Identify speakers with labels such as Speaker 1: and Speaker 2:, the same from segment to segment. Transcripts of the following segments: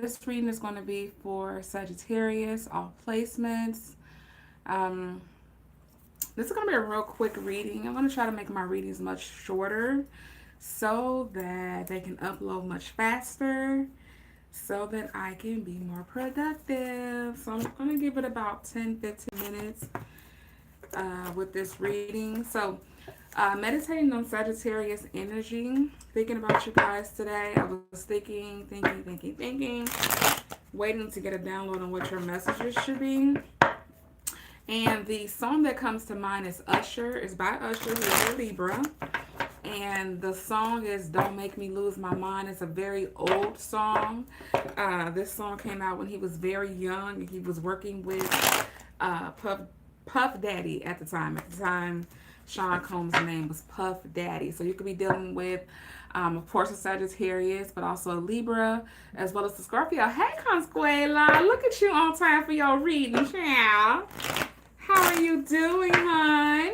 Speaker 1: this reading is going to be for Sagittarius, all placements. Um, this is going to be a real quick reading. I'm going to try to make my readings much shorter so that they can upload much faster so that I can be more productive. So I'm going to give it about 10-15 minutes with this reading. So, meditating on Sagittarius energy, thinking about you guys today. I was thinking, waiting to get a download on what your messages should be. And the song that comes to mind is Usher. It's by Usher, who is a Libra. And the song is Don't Make Me Lose My Mind. It's a very old song. This song came out when he was very young. He was working with Puff Daddy at the time. At the time, Sean Combs' name was Puff Daddy. So you could be dealing with, of course, a Sagittarius, but also a Libra, as well as the Scorpio. Hey, Consuela, look at you on time for your reading, child. How are you doing, hon?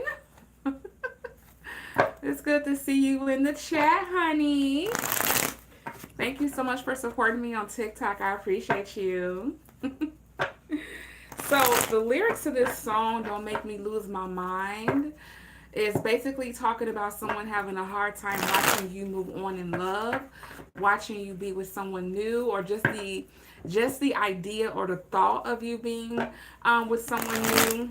Speaker 1: It's good to see you in the chat, honey. Thank you so much for supporting me on TikTok. I appreciate you. So the lyrics to this song, Don't Make Me Lose My Mind, is basically talking about someone having a hard time watching you move on in love, watching you be with someone new, or just the idea or the thought of you being with someone new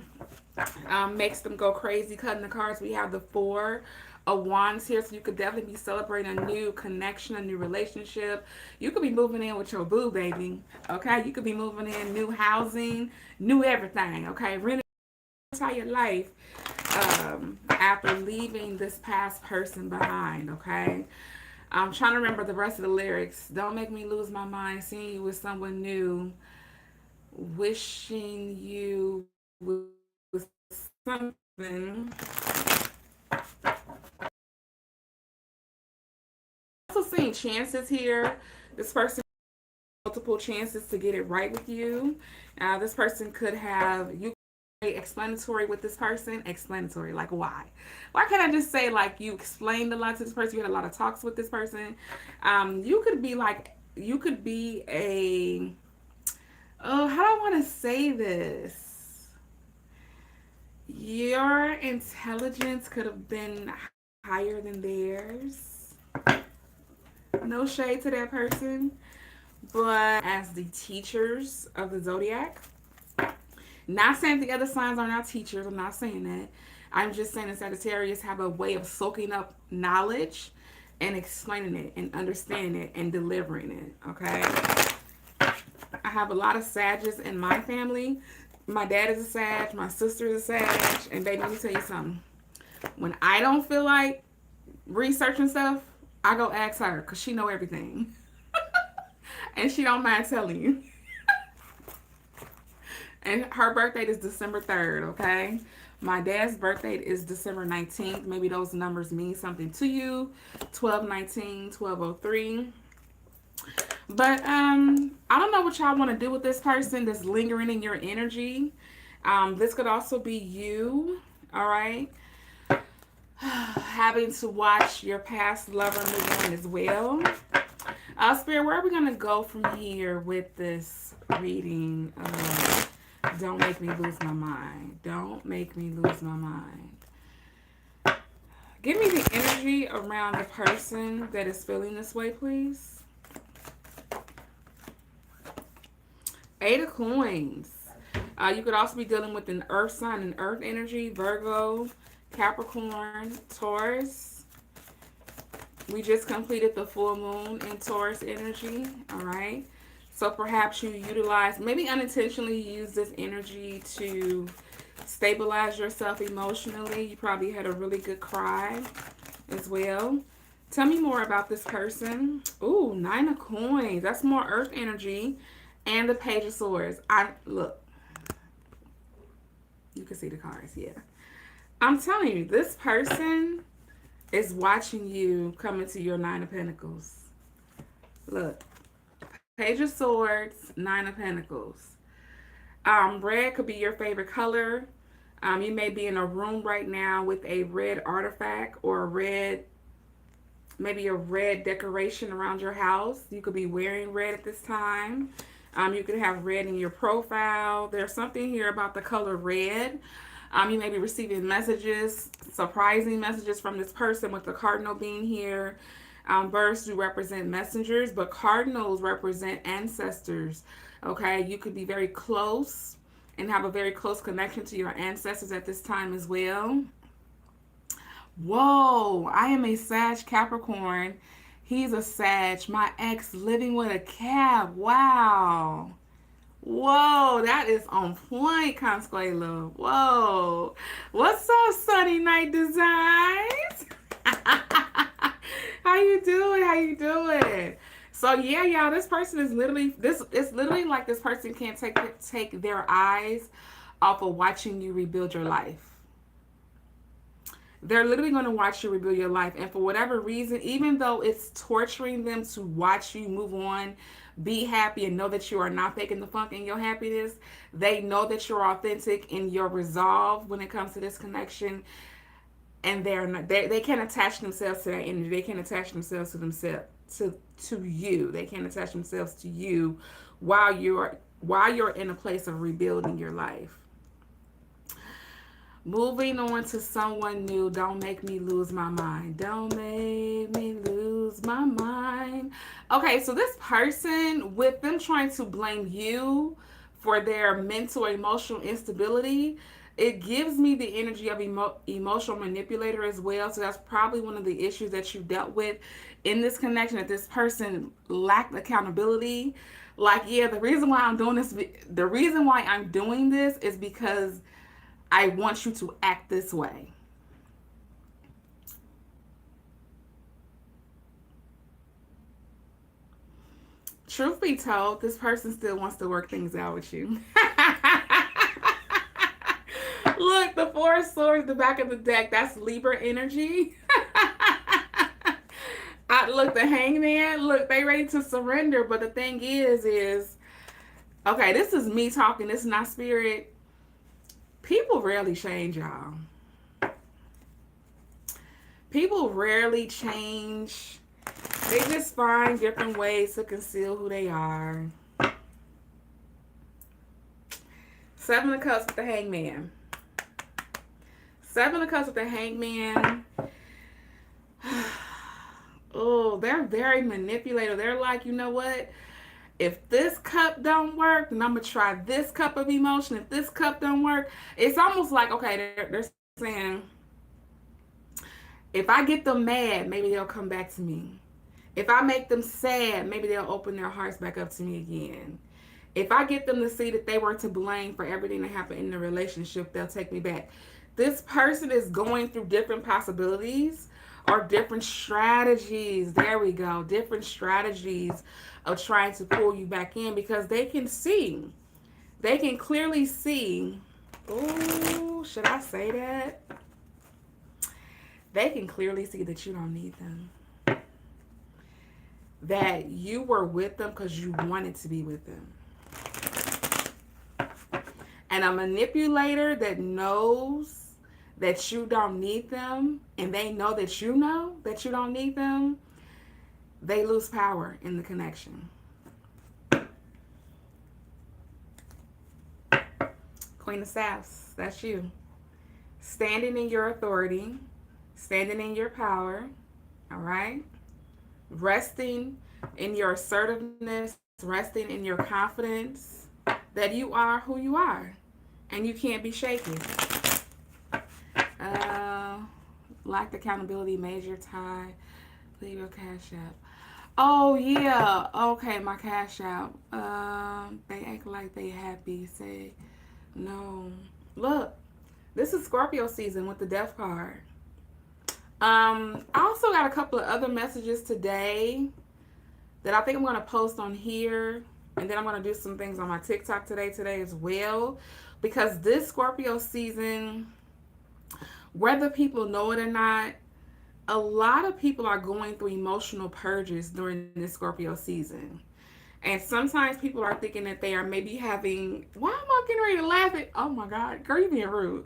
Speaker 1: makes them go crazy. Cutting the cards, we have the Four of Wands here, so you could definitely be celebrating a new connection, a new relationship. You could be moving in with your boo, baby. Okay, you could be moving in, new housing, new everything. Okay, rent your life after leaving this past person behind. Okay, I'm trying to remember the rest of the lyrics. Don't make me lose my mind, seeing you with someone new, wishing you with something. Also seeing chances here. This person multiple chances to get it right with you. This person could have you explanatory with this person. Explanatory, like why? Why can't I just say like you explained a lot to this person? You had a lot of talks with this person. You could be a oh, how do I want to say this? Your intelligence could have been higher than theirs. No shade to that person, but as the teachers of the zodiac, not saying the other signs are not teachers, I'm not saying that. I'm just saying that Sagittarius have a way of soaking up knowledge and explaining it and understanding it and delivering it. Okay. I have a lot of Sages in my family. My dad is a Sag, my sister is a Sag, and baby, let me tell you something. When I don't feel like researching stuff, I go ask her because she know everything. And she don't mind telling you. And her birthday is December 3rd, okay? My dad's birthday is December 19th. Maybe those numbers mean something to you. 1219, 1203. But I don't know what y'all want to do with this person that's lingering in your energy. This could also be you, all right? Having to watch your past lover move on as well. Spirit, where are we going to go from here with this reading? Don't make me lose my mind. Don't make me lose my mind. Give me the energy around the person that is feeling this way, please. Eight of Coins. You could also be dealing with an earth sign and earth energy, Virgo, Capricorn, Taurus. We just completed the full moon in Taurus energy, all right? So perhaps you utilize, maybe unintentionally use this energy to stabilize yourself emotionally. You probably had a really good cry as well. Tell me more about this person. Ooh, Nine of Coins. That's more earth energy. And the Page of Swords. Look. You can see the cards, yeah. I'm telling you, this person is watching you come into your Nine of Pentacles. Look. Page of Swords, Nine of Pentacles. Red could be your favorite color. You may be in a room right now with a red artifact or a red maybe a red decoration around your house. You could be wearing red at this time. You could have red in your profile. There's something here about the color red. You may be receiving messages, surprising messages from this person with the cardinal being here. Birds do represent messengers, but cardinals represent ancestors. Okay, you could be very close and have a very close connection to your ancestors at this time as well. Whoa, I am a Sag Capricorn. He's a Sag. My ex living with a cab. Wow. Whoa, that is on point, Consuelo. Whoa. What's up, Sunny Night Designs? How you doing? How you doing? So yeah, y'all, this person is literally it's literally like this person can't take their eyes off of watching you rebuild your life. They're literally going to watch you rebuild your life. And for whatever reason, even though it's torturing them to watch you move on, be happy, and know that you are not faking the funk in your happiness, they know that you're authentic in your resolve when it comes to this connection. And they can't attach themselves to that energy. They can't attach themselves to to you. They can't attach themselves to you while you're in a place of rebuilding your life. Moving on to someone new. Don't make me lose my mind. Don't make me lose my mind. Okay, so this person, with them trying to blame you for their mental emotional instability, it gives me the energy of emotional manipulator as well. So that's probably one of the issues that you dealt with in this connection, that this person lacked accountability. Like, yeah, the reason why I'm doing this is because I want you to act this way. Truth be told, this person still wants to work things out with you. Look, the Four of Swords, the back of the deck, that's Libra energy. Look, the Hangman, look, they ready to surrender. But the thing is, okay, this is me talking. This is not spirit. People rarely change, y'all. People rarely change. They just find different ways to conceal who they are. Seven of Cups with the Hangman. Seven of Cups with the Hangman. Oh, they're very manipulative. They're like, you know what? If this cup don't work, then I'm going to try this cup of emotion. If this cup don't work, it's almost like, okay, they're saying, if I get them mad, maybe they'll come back to me. If I make them sad, maybe they'll open their hearts back up to me again. If I get them to see that they were to blame for everything that happened in the relationship, they'll take me back. This person is going through different possibilities or different strategies. There we go. Different strategies of trying to pull you back in, because they can see. They can clearly see. Oh, should I say that? They can clearly see that you don't need them. That you were with them because you wanted to be with them. And a manipulator that knows that you don't need them, and they know that you don't need them, they lose power in the connection. Queen of Staffs, that's you. Standing in your authority, standing in your power, all right? Resting in your assertiveness, resting in your confidence that you are who you are and you can't be shaken. Lacked accountability, major tie, leave your cash app. Oh yeah, okay, my cash app. They act like they happy. Say no. Look, this is Scorpio season with the Death card. I also got a couple of other messages today that I think I'm going to post on here, and then I'm going to do some things on my TikTok today as well, because this Scorpio season, whether people know it or not, a lot of people are going through emotional purges during this Scorpio season. And sometimes people are thinking that they are maybe having, why am I getting ready to laugh at? Oh my God, girl, you being rude.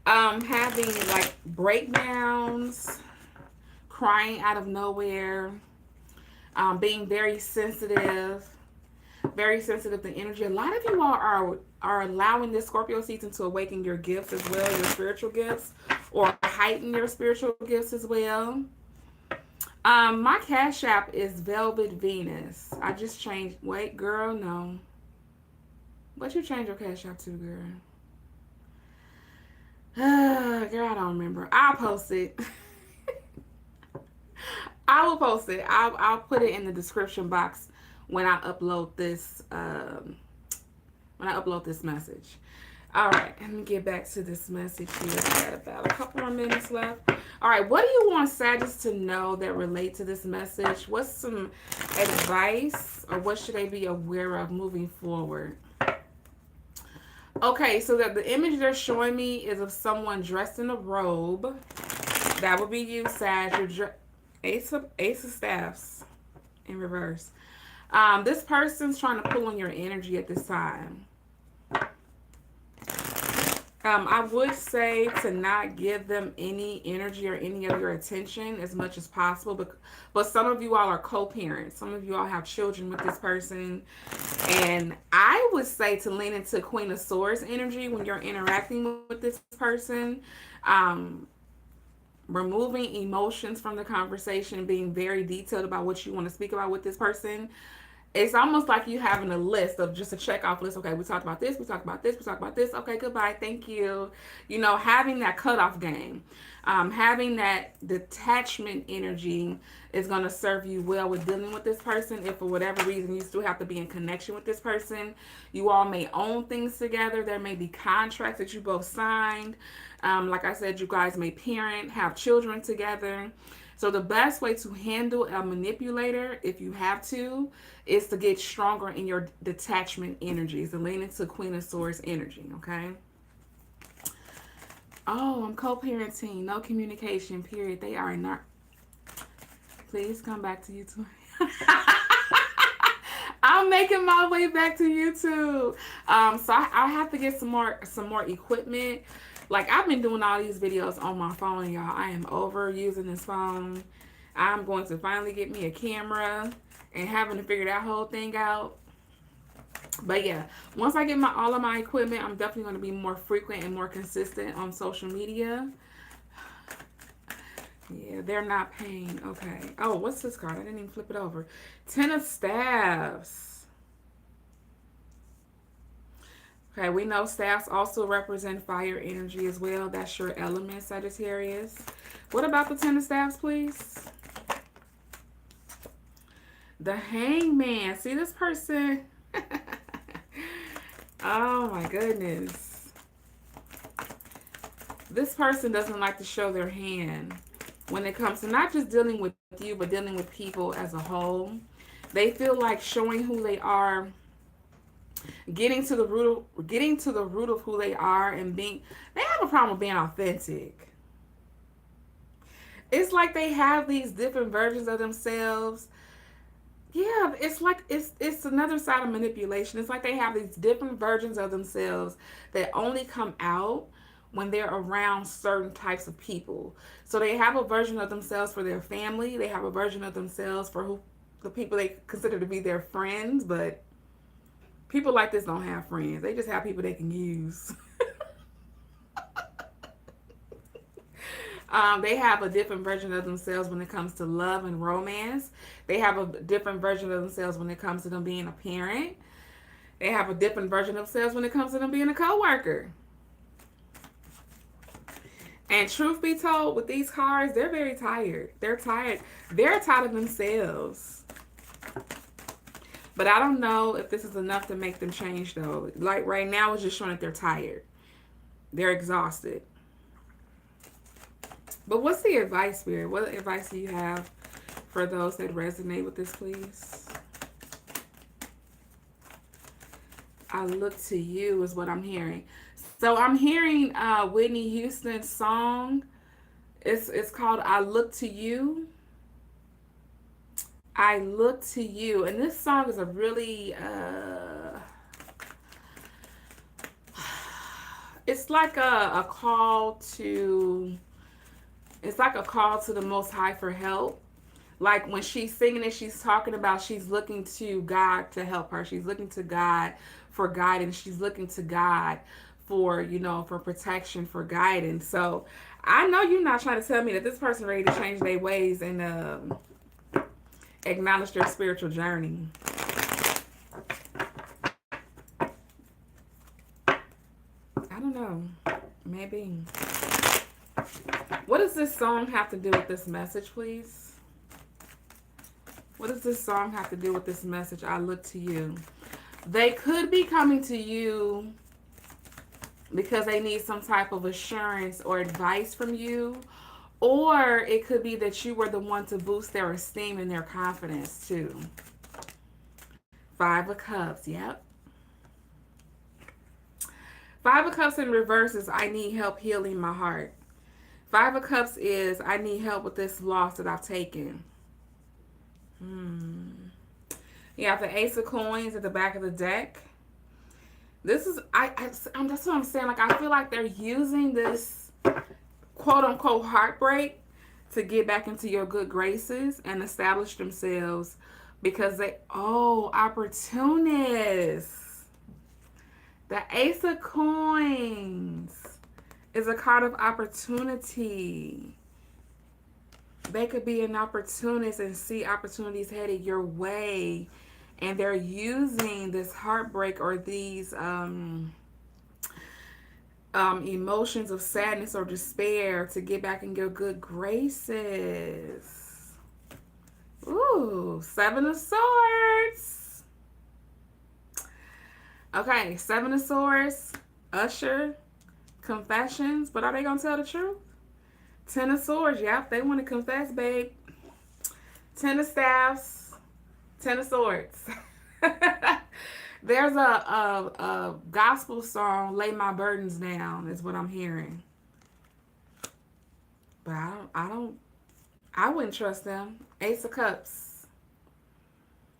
Speaker 1: Having like breakdowns, crying out of nowhere, being very sensitive to energy. A lot of you all are allowing this Scorpio season to awaken your gifts as well, your spiritual gifts, or heighten your spiritual gifts as well. My Cash App is Velvet Venus. I just changed. Wait, girl, no. What you change your Cash App to, girl? Girl, I don't remember. I'll post it. I will post it. I'll put it in the description box when I upload this. Message. All right, let me get back to this message here. We got about a couple more minutes left. All right, what do you want Sagittarius to know that relate to this message? What's some advice, or what should they be aware of moving forward? Okay, so the image they're showing me is of someone dressed in a robe. That would be you, Sag. Ace of Staffs in reverse. This person's trying to pull on your energy at this time. I would say to not give them any energy or any of your attention as much as possible. But some of you all are co-parents. Some of you all have children with this person. And I would say to lean into Queen of Swords energy when you're interacting with this person. Removing emotions from the conversation, being very detailed about what you want to speak about with this person. It's almost like you having a list of just a check off list. Okay, we talked about this, we talked about this, we talked about this. Okay, goodbye, thank you. You know, having that cutoff game, having that detachment energy is going to serve you well with dealing with this person. If for whatever reason you still have to be in connection with this person, you all may own things together. There may be contracts that you both signed. Like I said, you guys may parent, have children together. So the best way to handle a manipulator, if you have to, is to get stronger in your detachment energies and lean into Queen of Swords energy, okay? Oh, I'm co-parenting. No communication, period. They are not. Please come back to YouTube. I'm making my way back to YouTube. So I have to get some more equipment. Like, I've been doing all these videos on my phone, y'all. I am over using this phone. I'm going to finally get me a camera and having to figure that whole thing out. But yeah, once I get all of my equipment, I'm definitely going to be more frequent and more consistent on social media. Yeah, they're not paying. Okay. Oh, what's this card? I didn't even flip it over. Ten of Staffs. Okay, we know staffs also represent fire energy as well. That's your element, Sagittarius. What about the Ten of Staffs, please? The Hangman. See this person? Oh my goodness. This person doesn't like to show their hand when it comes to not just dealing with you, but dealing with people as a whole. They feel like showing who they are, getting to the root of who they are, and they have a problem with being authentic. It's like they have these different versions of themselves. Yeah, it's like it's another side of manipulation. It's like they have these different versions of themselves that only come out when they're around certain types of people. So they have a version of themselves for their family. They have a version of themselves for the people they consider to be their friends, but people like this don't have friends. They just have people they can use. They have a different version of themselves when it comes to love and romance. They have a different version of themselves when it comes to them being a parent. They have a different version of themselves when it comes to them being a coworker. And truth be told, with these cards, they're very tired. They're tired. They're tired of themselves. But I don't know if this is enough to make them change, though. Like right now, it's just showing that they're tired. They're exhausted. But what's the advice, Spirit? What advice do you have for those that resonate with this, please? I look to you is what I'm hearing. So I'm hearing Whitney Houston's song. It's called I Look to You. I look to you. And this song is a really, it's like a call to, It's like a call to the Most High for help. Like when she's singing it, she's talking about she's looking to God to help her. She's looking to God for guidance. She's looking to God for, you know, for protection, for guidance. So I know you're not trying to tell me that this person ready to change their ways and acknowledge their spiritual journey. I don't know. Maybe. What does this song have to do with this message, please? What does this song have to do with this message? I look to you. They could be coming to you because they need some type of assurance or advice from you. Or it could be that you were the one to boost their esteem and their confidence too. 5 of Cups, yep. 5 of Cups in reverse is I need help healing my heart. 5 of Cups is I need help with this loss that I've taken. You have the Ace of Coins at the back of the deck. This is, that's what I'm saying. Like, I feel like they're using this quote-unquote heartbreak to get back into your good graces and establish themselves because they, opportunists. The Ace of Coins is a card of opportunity. They could be an opportunist and see opportunities headed your way. And they're using this heartbreak or these emotions of sadness or despair to get back in your good graces. Ooh, 7 of Swords. Okay, 7 of Swords, Usher, confessions. But are they going to tell the truth? 10 of Swords, yep, they want to confess, babe. 10 of Staffs, 10 of Swords. There's a gospel song, Lay My Burdens Down, is what I'm hearing. But I wouldn't trust them. Ace of Cups.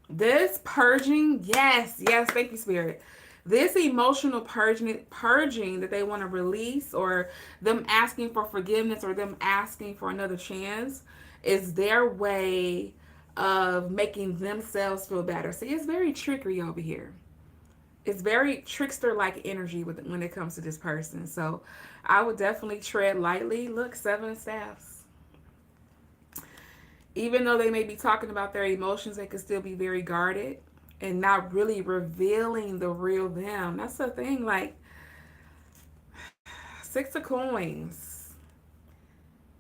Speaker 1: This purging, yes, thank you, Spirit. This emotional purging that they want to release, or them asking for forgiveness, or them asking for another chance, is their way of making themselves feel better. See, it's very trickery over here. It's very trickster-like energy when it comes to this person. So I would definitely tread lightly. Look, 7 of Staffs. Even though they may be talking about their emotions, they could still be very guarded and not really revealing the real them. That's the thing. Like, 6 of Coins.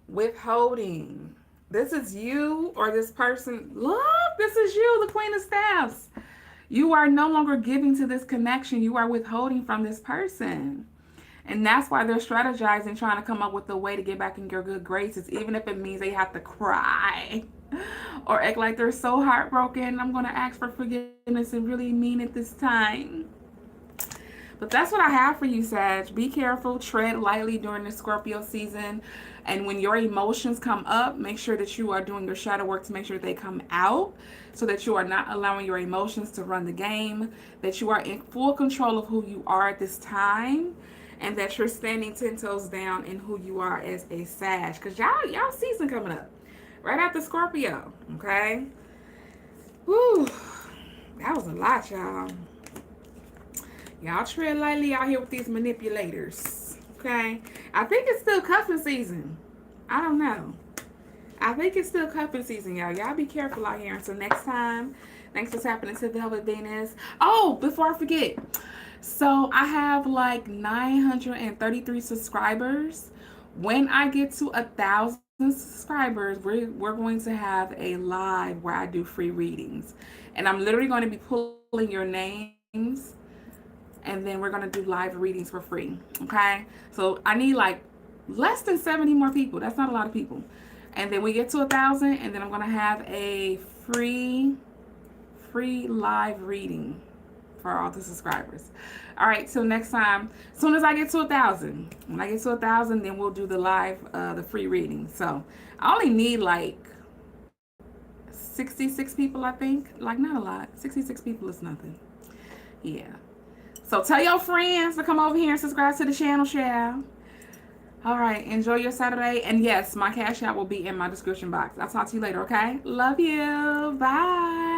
Speaker 1: Withholding. This is you or this person. Look, this is you, the Queen of Staffs. You are no longer giving to this connection. You are withholding from this person. And that's why they're strategizing, trying to come up with a way to get back in your good graces, even if it means they have to cry or act like they're so heartbroken. I'm going to ask for forgiveness and really mean it this time. But that's what I have for you, Sag. Be careful. Tread lightly during the Scorpio season. And when your emotions come up, make sure that you are doing your shadow work to make sure they come out, so that you are not allowing your emotions to run the game, that you are in full control of who you are at this time, and that you're standing 10 toes down in who you are as a Sag. Because y'all season coming up right after Scorpio, okay? Whew. That was a lot, y'all. Y'all tread lightly out here with these manipulators, okay? I think it's still cuffing season. I don't know. I think it's still cuffing season, y'all. Y'all be careful out here. Until next time, thanks for tapping into Velvet Venus. Oh, before I forget. So I have like 933 subscribers. When I get to 1,000 subscribers, we're going to have a live where I do free readings. And I'm literally going to be pulling your names, and then we're going to do live readings for free. Okay? So I need like less than 70 more people. That's not a lot of people. And then we get to 1,000, and then I'm going to have a free live reading for all the subscribers. All right, so next time, as soon as I get to 1,000, when I get to 1,000, then we'll do the live, the free reading. So I only need like 66 people, I think. Like, not a lot. 66 people is nothing. Yeah. So tell your friends to come over here and subscribe to the channel, share. All right. Enjoy your Saturday. And yes, my Cash App will be in my description box. I'll talk to you later, okay? Love you. Bye.